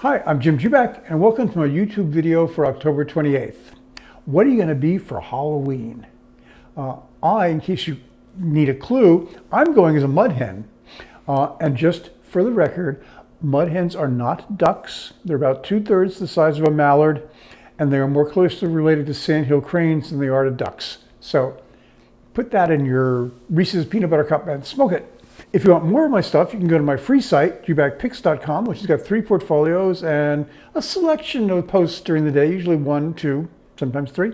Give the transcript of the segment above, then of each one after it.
Hi, I'm Jim Jubak, and welcome to my YouTube video for October 28th. What are you going to be for Halloween? In case you need a clue, I'm going as a mud hen. And just for the record, mud hens are not ducks. They're about 2/3 the size of a mallard, and they are more closely related to sandhill cranes than they are to ducks. So put that in your Reese's peanut butter cup and smoke it. If you want more of my stuff, you can go to my free site, jubakpicks.com, which has got 3 portfolios and a selection of posts during the day, usually 1, 2, sometimes 3.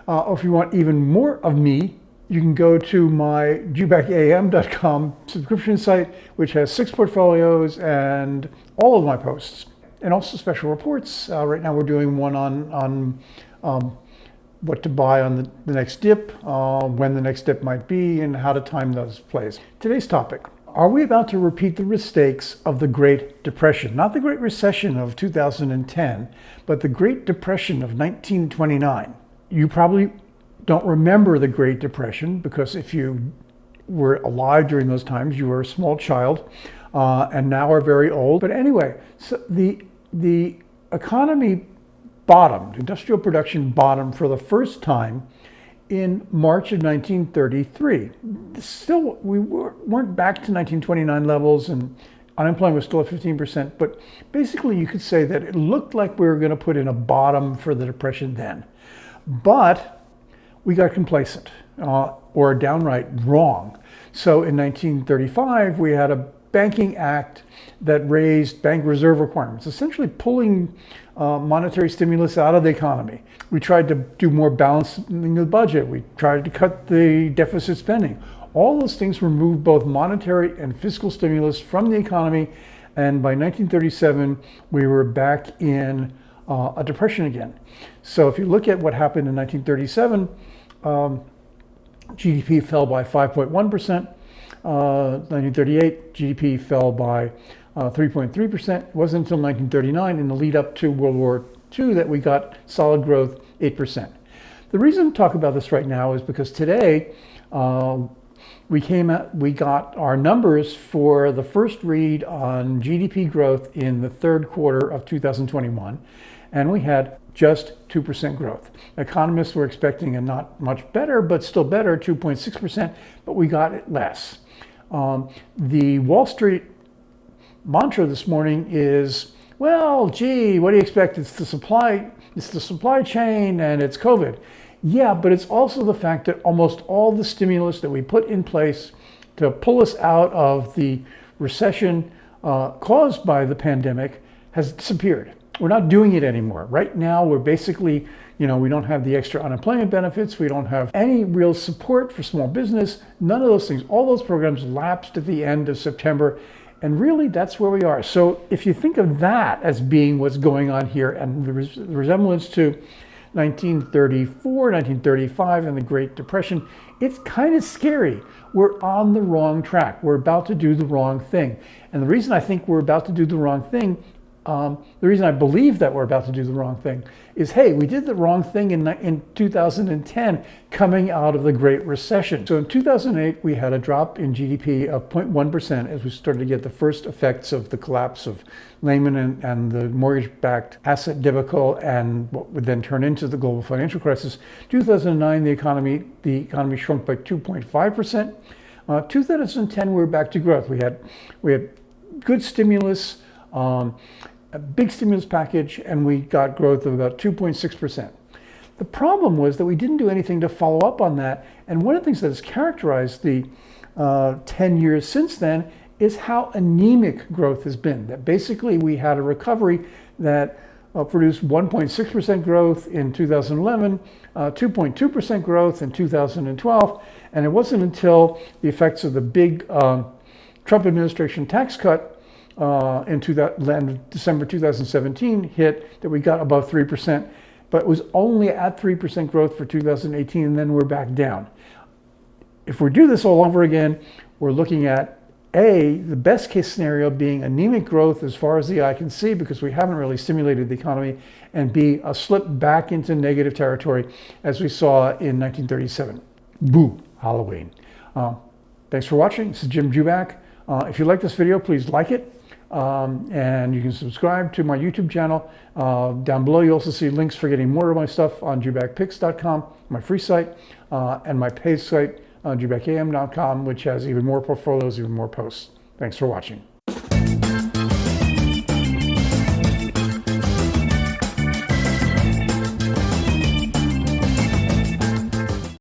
Or if you want even more of me, you can go to my jubakam.com subscription site, which has 6 portfolios and all of my posts, and also special reports. Right now we're doing one on what to buy on the next dip, when the next dip might be, and how to time those plays. Today's topic: are we about to repeat the mistakes of the Great Depression? Not the Great Recession of 2010, but the Great Depression of 1929. You probably don't remember the Great Depression because if you were alive during those times, you were a small child and now are very old. But anyway, so the economy bottomed, industrial production bottomed for the first time in March of 1933. Still, we weren't back to 1929 levels, and unemployment was still at 15%, but basically you could say that it looked like we were going to put in a bottom for the Depression then. But we got complacent, or downright wrong. So in 1935, we had a banking act that raised bank reserve requirements, essentially pulling monetary stimulus out of the economy. We tried to do more balancing of the budget. We tried to cut the deficit spending. All those things removed both monetary and fiscal stimulus from the economy. And by 1937, we were back in a depression again. So if you look at what happened in 1937, GDP fell by 5.1%. 1938, GDP fell by 3.3%. It wasn't until 1939, in the lead up to World War II, that we got solid growth, 8%. The reason to talk about this right now is because today we got our numbers for the first read on GDP growth in the third quarter of 2021, and we had just 2% growth. Economists were expecting a not much better, but still better, 2.6%, but we got it less. The Wall Street mantra this morning is, well, gee, what do you expect? It's the supply chain and it's COVID. Yeah, but it's also the fact that almost all the stimulus that we put in place to pull us out of the recession caused by the pandemic has disappeared. We're not doing it anymore. Right now, we're basically, we don't have the extra unemployment benefits. We don't have any real support for small business. None of those things. All those programs lapsed at the end of September. And really, that's where we are. So if you think of that as being what's going on here and the resemblance to 1934, 1935, and the Great Depression, it's kind of scary. We're on the wrong track. We're about to do the wrong thing. And the reason I think we're about to do the wrong thing, the reason I believe that we're about to do the wrong thing is, hey, we did the wrong thing in 2010 coming out of the Great Recession. So in 2008, we had a drop in GDP of 0.1% as we started to get the first effects of the collapse of Lehman and the mortgage-backed asset debacle and what would then turn into the global financial crisis. 2009, the economy shrunk by 2.5%. 2010, we were back to growth. We had good stimulus, a big stimulus package, and we got growth of about 2.6%. The problem was that we didn't do anything to follow up on that. And one of the things that has characterized the 10 years since then is how anemic growth has been. That basically we had a recovery that produced 1.6% growth in 2011, 2.2% growth in 2012, and it wasn't until the effects of the big Trump administration tax cut in December 2017 hit that we got above 3%, but it was only at 3% growth for 2018, and then we're back down. If we do this all over again, we're looking at A, the best case scenario being anemic growth as far as the eye can see because we haven't really stimulated the economy, and B, a slip back into negative territory as we saw in 1937. Boo, Halloween. Thanks for watching. This is Jim Jubak. If you like this video, please like it. And you can subscribe to my YouTube channel. Down below, you also see links for getting more of my stuff on jubakpicks.com, my free site, and my paid site, jubakam.com, which has even more portfolios, even more posts. Thanks for watching.